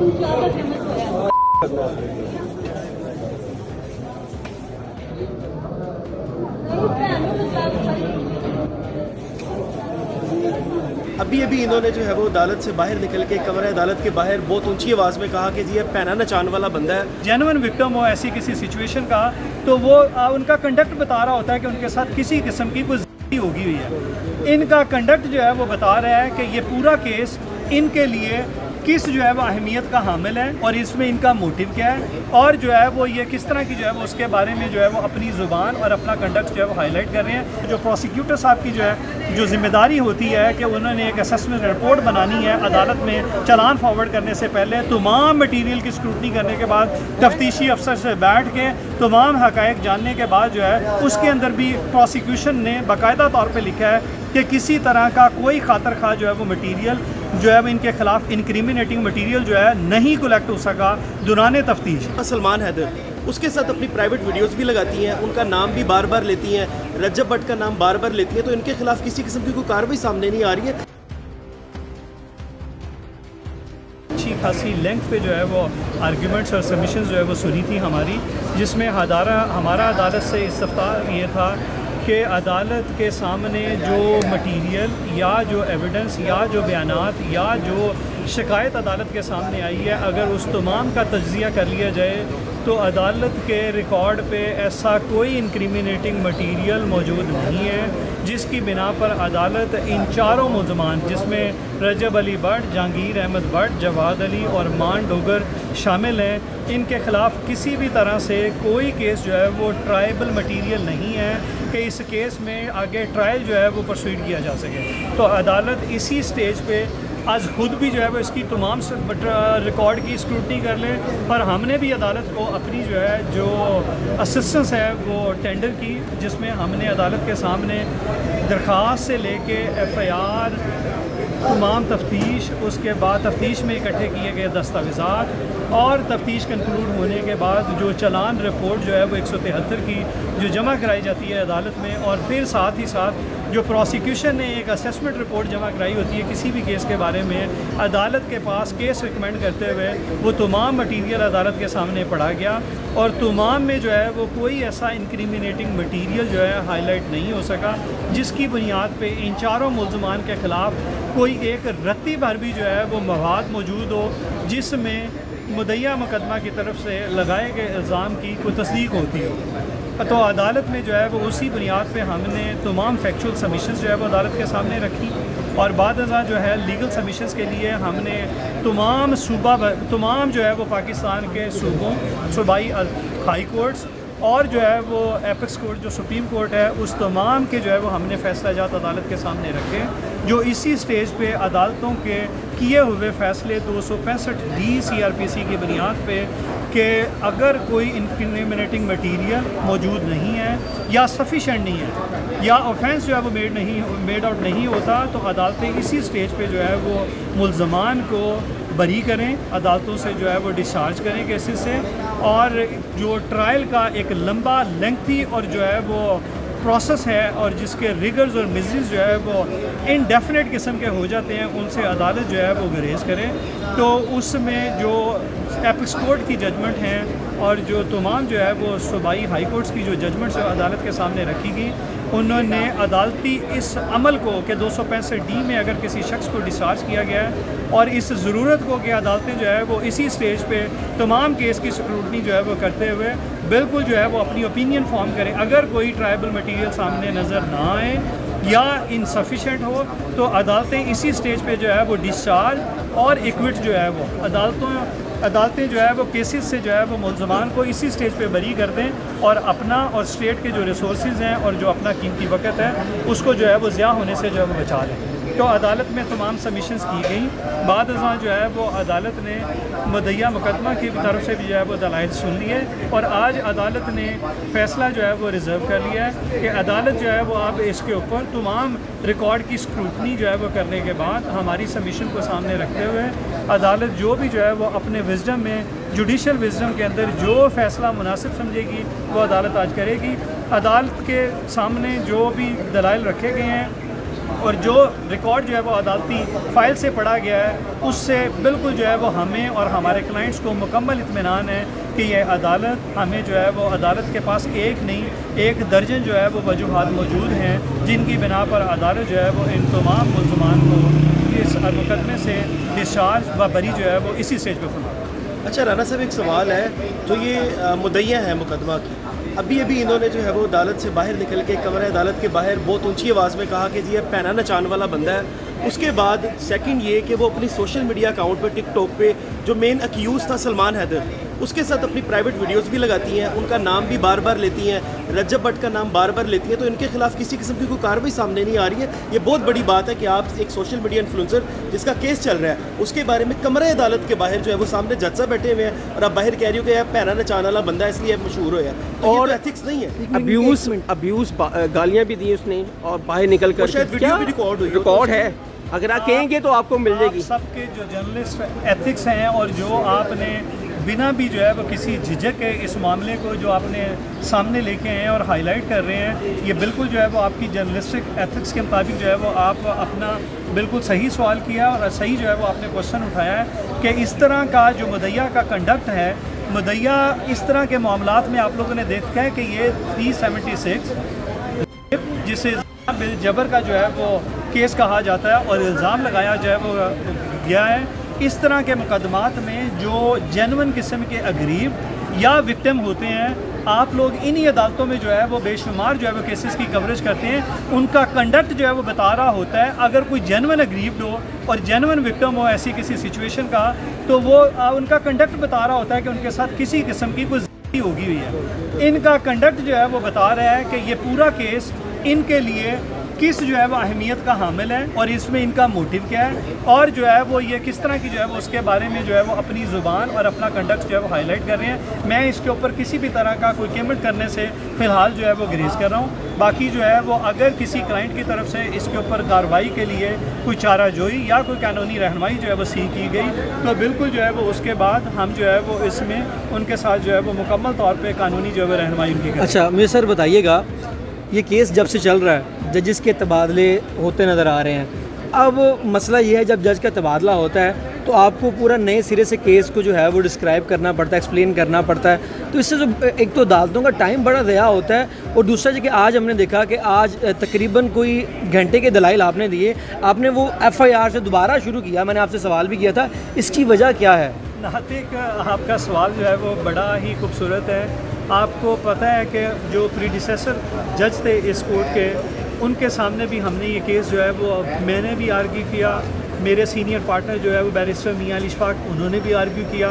अभी अभी इन्होंने जो है वो अदालत से बाहर निकल के कमरे अदालत के बाहर बहुत ऊंची आवाज़ में कहा कि जी ये पैना नचान वाला बंदा है। जेन्युइन विक्टिम हो ऐसी किसी सिचुएशन का, तो वो उनका कंडक्ट बता रहा होता है कि उनके साथ किसी किस्म की कोई ज़्यादती होगी हुई है। इनका कंडक्ट जो है वो बता रहा है कि ये पूरा केस इनके लिए किस जो है वो अहमियत का हामिल है और इसमें इनका मोटिव क्या है, और जो है वो ये किस तरह की जो है वो उसके बारे में जो है वो अपनी ज़ुबान और अपना कंडक्ट जो है वो हाईलाइट कर रहे हैं। जो प्रोसिक्यूटर साहब की जो जिम्मेदारी होती है कि उन्होंने एक असेसमेंट रिपोर्ट बनानी है अदालत में चालान फॉरवर्ड करने से पहले, तमाम मटीरियल की स्क्रूटनी करने के बाद तफ्तीशी अफसर से बैठ के तमाम हक़ाइक़ जानने के बाद जो है उसके अंदर भी प्रोसिक्यूशन ने बाकायदा तौर पर लिखा है कि किसी तरह का कोई खातर खा जो है वो मटीरियल जो है इनके खिलाफ इनक्रिमिनेटिंग मटीरियल जो है नहीं कलेक्ट हो सका दौरान तफ्तीश। सलमान हैदर उसके साथ अपनी प्राइवेट वीडियोस भी लगाती हैं, उनका नाम भी बार बार लेती हैं, रजब भट्ट का नाम बार बार लेती हैं, तो इनके खिलाफ किसी किस्म की कोई कार्रवाई सामने नहीं आ रही है। अच्छी खासी लेंथ पे जो है वो आर्ग्यूमेंट्स और सबमिशंस जो है वो सुनी थी हमारी, जिसमें हमारा अदालत से इस्तफ्तार ये था कि अदालत के सामने जो मटीरियल या जो एविडेंस या जो बयानात या जो शिकायत अदालत के सामने आई है, अगर उस तमाम का तज्ज़िया कर लिया जाए तो अदालत के रिकॉर्ड पे ऐसा कोई इनक्रिमिनेटिंग मटीरियल मौजूद नहीं है जिसकी बिना पर अदालत इन चारों मुलज़मान, जिसमें रजब अली भट्ट, जहांगीर अहमद भट्ट, जवाद अली और मान डोगर शामिल हैं, इनके ख़िलाफ़ किसी भी तरह से कोई केस जो है वो ट्रायबल मटीरियल नहीं है कि इस केस में आगे ट्रायल जो है वो परस्यूड किया जा सके। तो अदालत इसी स्टेज पे आज खुद भी जो है वो इसकी तमाम रिकॉर्ड की स्क्रूटनी कर लें, पर हमने भी अदालत को अपनी जो है जो असिस्टेंस है वो टेंडर की, जिसमें हमने अदालत के सामने दरख्वास्त से लेके FIR, तमाम तफ्तीश, उसके बाद तफ्तीश में इकट्ठे किए गए दस्तावेज़ात और तफ्तीश कंक्लूड होने के बाद जो चालान रिपोर्ट जो है वो 173 की जो जमा कराई जाती है अदालत में, और फिर साथ ही साथ जो प्रोसिक्यूशन ने एक असेसमेंट रिपोर्ट जमा कराई होती है किसी भी केस के बारे में, अदालत के पास केस रिकमेंड करते हुए वो तमाम मटीरियल अदालत के सामने पढ़ा गया, और तमाम में जो है वो कोई ऐसा इनक्रिमिनेटिंग मटीरियल जो है हाईलाइट नहीं हो सका जिसकी बुनियाद पे इन चारों मुलज़मान के ख़िलाफ़ कोई एक रत्ती भर भी जो है वो मवाद मौजूद हो जिसमें मुद्दईया मुकदमा की तरफ से लगाए गए इल्ज़ाम की कोई तस्दीक होती हो। तो अदालत में जो है वो उसी बुनियाद पे हमने तमाम फैक्चुअल सबमिशंस जो है वो अदालत के सामने रखी, और बाद जो है लीगल सबमिशंस के लिए हमने तमाम जो है वो पाकिस्तान के सूबों, सूबाई हाई कोर्ट्स और जो है वो एपेक्स कोर्ट जो सुप्रीम कोर्ट है, उस तमाम के जो है वो हमने फैसला जात अदालत के सामने रखे, जो इसी स्टेज पे अदालतों के किए हुए फ़ैसले 265D CRPC की बुनियाद पे कि अगर कोई इनक्रिमिनेटिंग मटीरियल मौजूद नहीं है या सफिशेंट नहीं है या ऑफेंस जो है वो मेड आउट नहीं होता, तो अदालतें इसी स्टेज पे जो है वो मुलज़मान को बरी करें, अदालतों से जो है वो डिस्चार्ज करें केसेस से, और जो ट्रायल का एक लंबा लेंथी और जो है वो प्रोसेस है और जिसके रिगर्स और मिजरीज जो है वो इनडेफिनेट किस्म के हो जाते हैं, उनसे अदालत जो है वो गुरेज करे। तो उसमें जो एपेक्स कोर्ट की जजमेंट हैं और जो तमाम जो है वो सूबाई हाई कोर्ट्स की जो जजमेंट्स अदालत के सामने रखी गई, उन्होंने अदालती इस अमल को कि 265D में अगर किसी शख्स को डिस्चार्ज किया गया है और इस ज़रूरत को कि अदालतें जो है वो इसी स्टेज पे तमाम केस की स्क्रूटनी जो है वो करते हुए बिल्कुल जो है वो अपनी ओपिनियन फॉर्म करें। अगर कोई ट्राइबल मटीरियल सामने नज़र ना आए या इनसफिशेंट हो तो अदालतें इसी स्टेज पे जो है वो डिस्चार्ज और इक्विट जो है वो अदालतें जो है वो केसेस से जो है वो मुलज़मान को इसी स्टेज पे बरी कर दें और अपना और स्टेट के जो रिसोर्सेज हैं और जो अपना कीमती वक़्त है उसको जो है वो ज़िया होने से जो है वो बचा लें। तो अदालत में तमाम सबमिशंस की गई, बाद जो है वो अदालत ने मुद्दईया मुकदमा की तरफ से भी जो है वो दलाइल सुन लिए, और आज अदालत ने फ़ैसला जो है वो रिज़र्व कर लिया है कि अदालत जो है वो अब इसके ऊपर तमाम रिकॉर्ड की स्क्रूटनी जो है वो करने के बाद हमारी सबमिशन को सामने रखते हुए अदालत जो भी जो है वो अपने विज़डम में, जुडिशल विज़डम के अंदर जो फ़ैसला मुनासिब समझेगी वो अदालत आज करेगी। अदालत के सामने जो भी दलाइल रखे गए हैं और जो रिकॉर्ड जो है वो अदालती फ़ाइल से पढ़ा गया है उससे बिल्कुल जो है वो हमें और हमारे क्लाइंट्स को मुकम्मल इत्मीनान है कि ये अदालत हमें जो है वो अदालत के पास एक नहीं एक दर्जन जो है वो वजूहात मौजूद हैं जिनकी बिना पर अदालत जो है वो इन तमाम मुल्ज़मान को इस मुकदमे से डिस्चार्ज व बरी जो है वो इसी स्टेज पर फरमा। अच्छा राना साहब, एक सवाल है, जो ये मुद्दइया है मुकदमा की, अभी इन्होंने जो है वो अदालत से बाहर निकल के कमरे अदालत के बाहर बहुत ऊंची आवाज़ में कहा कि जी ये पैना नचाने वाला बंदा है। उसके बाद सेकंड ये कि वो अपनी सोशल मीडिया अकाउंट पे टिकटॉक पे जो मेन अक्यूज़ था सलमान हैदर, उसके साथ अपनी प्राइवेट वीडियोस भी लगाती हैं, उनका नाम भी बार बार लेती हैं, रजब भट्ट का नाम बार बार लेती हैं, तो इनके खिलाफ किसी किस्म की कोई कार्रवाई सामने नहीं आ रही है। ये बहुत बड़ी बात है कि आप एक सोशल मीडिया इन्फ्लुएंसर जिसका केस चल रहा है उसके बारे में कमरे अदालत के बाहर जो है वो सामने जज साहब बैठे हुए हैं और आप बाहर कह रही हो कि यार पैना नचाने वाला बंदा है इसलिए मशहूर हो, तो और एथिक्स नहीं है। अब्यूज़ गालियाँ भी दी उसने और बाहर निकल कर शायद वीडियो भी रिकॉर्ड है, अगर आप कहेंगे तो आपको मिल जाएगी। सबके जो जर्नलिस्ट एथिक्स हैं और जो आपने बिना भी जो है वो किसी झिझक के इस मामले को जो आपने सामने लेके आए हैं और हाईलाइट कर रहे हैं, ये बिल्कुल जो है वो आपकी जर्नलिस्टिक एथिक्स के मुताबिक जो है वो आप अपना बिल्कुल सही सवाल किया और सही जो है वो आपने क्वेश्चन उठाया है कि इस तरह का जो मुद्दइया का कंडक्ट है, मुद्दइया इस तरह के मामलात में आप लोगों ने देखा है कि ये 376 जिसे जबर का जो है वो केस कहा जाता है और इल्ज़ाम लगाया जो है वो गया है, इस तरह के मुकदमात में जो जेन्युइन किस्म के अगरीब या विक्टिम होते हैं, आप लोग इन्हीं अदालतों में जो है वो बेशुमार जो है वो केसेस की कवरेज करते हैं। उनका कंडक्ट जो है वो बता रहा होता है, अगर कोई जेन्युइन अग्रीव्ड हो और जेन्युइन विक्टिम हो ऐसी किसी सिचुएशन का, तो वो उनका कंडक्ट बता रहा होता है कि उनके साथ किसी किस्म की कोई ज़्यादती होगी हुई है। इनका कंडक्ट जो है वो बता रहा है कि ये पूरा केस इनके लिए किस जो है वो अहमियत का हामिल है और इसमें इनका मोटिव क्या है और जो है वो ये किस तरह की जो है वो उसके बारे में जो है वो अपनी ज़ुबान और अपना कंडक्ट जो है वो हाईलाइट कर रहे हैं। मैं इसके ऊपर किसी भी तरह का कोई कमेंट करने से फ़िलहाल जो है वो ग्रेज़ कर रहा हूँ। बाकी जो है वो अगर किसी क्लाइंट की तरफ से इसके ऊपर कार्रवाई के लिए कोई चाराजोई या कोई कानूनी रहनुमाई जो है वो सी की गई, तो बिल्कुल जो है वो उसके बाद हम जो है वो इसमें उनके साथ जो है वो मुकम्मल तौर पर कानूनी जो है वो रहनुमाई उनकी करें। अच्छा मुझे सर बताइएगा, ये केस जब से चल रहा है जजेस के तबादले होते नज़र आ रहे हैं, अब मसला ये है जब जज का तबादला होता है तो आपको पूरा नए सिरे से केस को जो है वो डिस्क्राइब करना पड़ता है, एक्सप्लेन करना पड़ता है, तो इससे जो एक तो अदालतों का टाइम बड़ा ज़या होता है और दूसरा जो कि आज हमने देखा कि आज तकरीबन कोई घंटे के दलाइल आपने दिए, आपने वो FIR से दोबारा शुरू किया। मैंने आपसे सवाल भी किया था, इसकी वजह क्या है? नातिक आपका सवाल जो है वो बड़ा ही खूबसूरत है। आपको पता है कि जो प्रीडिसेसर जज थे इस कोर्ट के, उनके सामने भी हमने ये केस जो है वो मैंने भी आर्ग्यू किया, मेरे सीनियर पार्टनर जो है वो बैरिस्टर मियां अली इशफाक उन्होंने भी आर्ग्यू किया।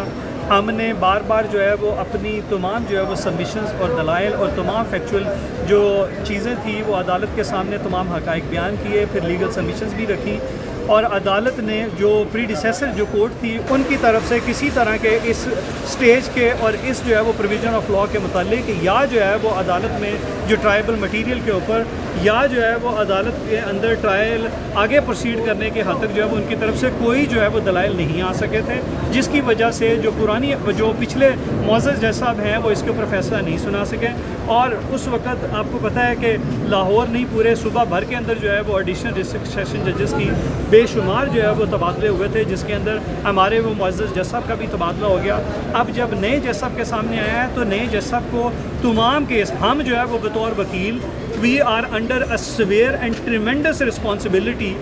हमने बार बार जो है वो अपनी तमाम जो है वो सबमिशंस और दलाइल और तमाम फैक्चुअल जो चीज़ें थी वो अदालत के सामने तमाम हक़ाइक़ बयान किए, फिर लीगल सबमिशंस भी रखी और अदालत ने जो प्रीडिसेसर जो कोर्ट थी उनकी तरफ से किसी तरह के इस स्टेज के और इस जो है वो प्रोविज़न ऑफ लॉ के मुतालिक या जो है वो अदालत में जो ट्रायबल मटीरियल के ऊपर या जो है वो अदालत के अंदर ट्रायल आगे प्रोसीड करने के हद तक जो है वो उनकी तरफ से कोई जो है वो दलाइल नहीं आ सके थे, जिसकी वजह से जो पिछले मुअज़्ज़ज़ जज साहब हैं वो इसके ऊपर फैसला नहीं सुना सके। और उस वक़्त आपको पता है कि लाहौर नहीं पूरे सूबा भर के अंदर जो है वो एडिशनल डिस्ट्रिक्ट सेशन जजेस की बेशुमार जो है वो तबादले हुए थे, जिसके अंदर हमारे वो मुअज़्ज़ज़ जज साहब का भी तबादला हो गया। अब जब नए जज साहब के सामने आया है तो नए जज साहब को तमाम केस हम जो है वो बतौर वकील we are under a severe and tremendous responsibility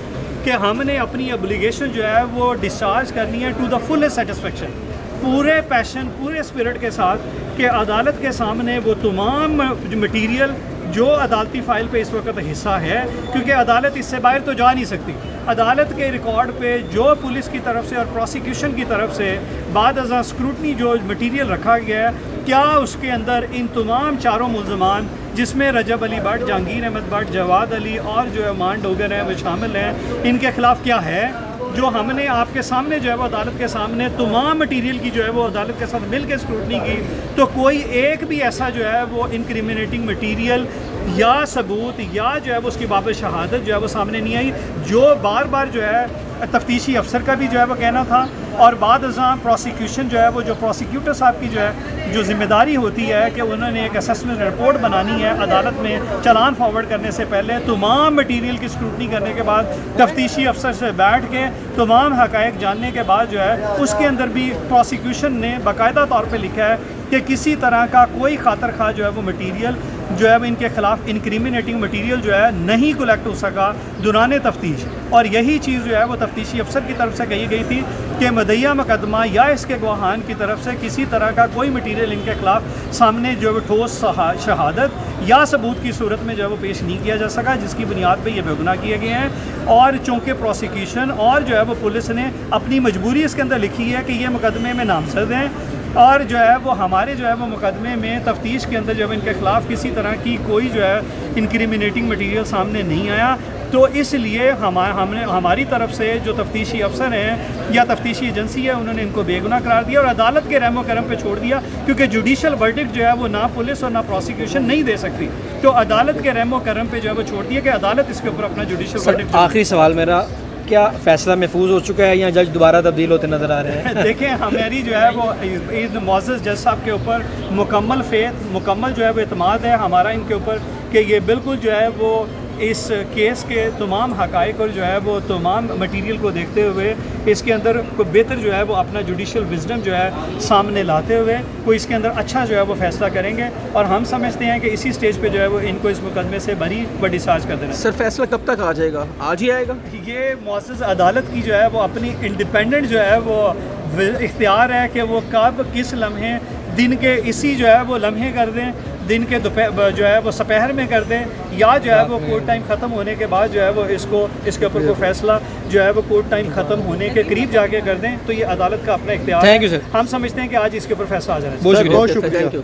कि हमने अपनी ऑब्लिगेशन जो है वो डिस्चार्ज करनी है टू द फुलेस्ट सेटिस्फेक्शन, पूरे पैशन पूरे स्पिरिट के साथ कि अदालत के सामने वो तमाम मटीरियल जो अदालती फ़ाइल पे इस वक्त हिस्सा है, क्योंकि अदालत इससे बाहर तो जा नहीं सकती। अदालत के रिकॉर्ड पे जो पुलिस की तरफ से और प्रोसिक्यूशन की तरफ से बाद अज़ां स्क्रूटनी जो मटीरियल रखा गया है, क्या उसके अंदर इन तमाम चारों मुल्ज़मान जिसमें रजब अली भट्ट, जहांगीर अहमद भट्ट, जवाद अली और जो मान डोगर हैं वो शामिल हैं, इनके ख़िलाफ़ क्या है जो हमने आपके सामने जो है वो अदालत के सामने तमाम मटीरियल की जो है वो अदालत के साथ मिल के स्क्रूटनी की, तो कोई एक भी ऐसा जो है वो इनक्रिमिनेटिंग मटीरियल या सबूत या जो है वो उसकी बाबत शहादत जो है वो सामने नहीं आई। जो बार बार जो है तफ्तीशी अफसर का भी जो है वो कहना था, और बाद प्रोसिक्यूशन जो है वो जो प्रोसिक्यूटर साहब की जो है जो जिम्मेदारी होती है कि उन्होंने एक असेसमेंट रिपोर्ट बनानी है अदालत में चालान फॉरवर्ड करने से पहले, तमाम मटीरियल की स्क्रूटनी करने के बाद तफ्तीशी अफसर से बैठ के तमाम हक़ाइक़ जानने के बाद जो है उसके अंदर भी प्रोसिक्यूशन ने बाकायदा तौर पर लिखा है कि किसी तरह का कोई खातर खा जो है वो मटीरियल जो है वो इनके ख़िलाफ़ इनक्रिमिनेटिंग मटीरियल जो है नहीं कलेक्ट हो सका दौरान तफ्तीश। और यही चीज़ जो है वो तफ्तीशी अफसर की तरफ से कही गई थी कि मदइया मुकदमा या इसके गवाहान की तरफ से किसी तरह का कोई मटीरियल इनके ख़िलाफ़ सामने जो है ठोस शहादत या सबूत की सूरत में जो है वो पेश नहीं किया जा सका, जिसकी बुनियाद पर ये बेगुनाह किए गए हैं। और चूँकि प्रोसिक्यूशन और जो है वो पुलिस ने अपनी मजबूरी इसके अंदर लिखी है कि ये मुकदमे में नामजद हैं, और जो है वो हमारे जो है वो मुकदमे में तफ्तीश के अंदर जब इनके ख़िलाफ़ किसी तरह की कोई जो है इनक्रिमिनेटिंग मटीरियल सामने नहीं आया, तो इसलिए हमने हमारी तरफ से जो तफ्तीशी अफसर हैं या तफ्तीशी एजेंसी है उन्होंने इनको बेगुनाह करार दिया और अदालत के रहमो करम पे छोड़ दिया, क्योंकि जुडिशल वर्डिक्ट जो है वो ना पुलिस और ना प्रोसिक्यूशन नहीं दे सकती, तो अदालत के रहमो करम पे जो है वो छोड़ दिया कि अदालत इसके ऊपर अपना जुडिशल वर्डिक्ट। आखिरी सवाल मेरा, क्या फ़ैसला महफूज हो चुका है या जज दोबारा तब्दील होते नज़र आ रहे हैं? देखें, हमारी जो है वो इस मुअज़्ज़ज़ जज साहब के ऊपर मुकम्मल फेथ, मुकम्मल जो है वो एतमाद है हमारा इनके ऊपर कि ये बिल्कुल जो है वो इस केस के तमाम हक़ाइक़ और जो है वो तमाम मटीरियल को देखते हुए इसके अंदर कोई बेहतर जो है वो अपना जुडिशल विजडम जो है सामने लाते हुए कोई इसके अंदर अच्छा जो है वो फ़ैसला करेंगे, और हम समझते हैं कि इसी स्टेज पे जो है वो इनको इस मुकदमे से बरी व डिस्चार्ज कर देना। सर फैसला कब तक आ जाएगा? आज ही आएगा? ये मुअज़्ज़ज़ अदालत की जो है वो अपनी इंडिपेंडेंट जो है वो इख्तियार है कि वो कब किस लम्हे दिन के इसी जो है वो लम्हे कर दें, दिन के दोपहर जो है वो दोपहर में कर दें, या जो है वो कोर्ट टाइम ख़त्म होने के बाद जो है वो इसके ऊपर कोई फैसला जो है वो कोर्ट टाइम ख़त्म होने के करीब जाके कर दें, तो ये अदालत का अपना इख्तियार है। Thank you sir. हम समझते हैं कि आज इसके ऊपर फैसला आ जाना चाहिए। बहुत शुक्रिया।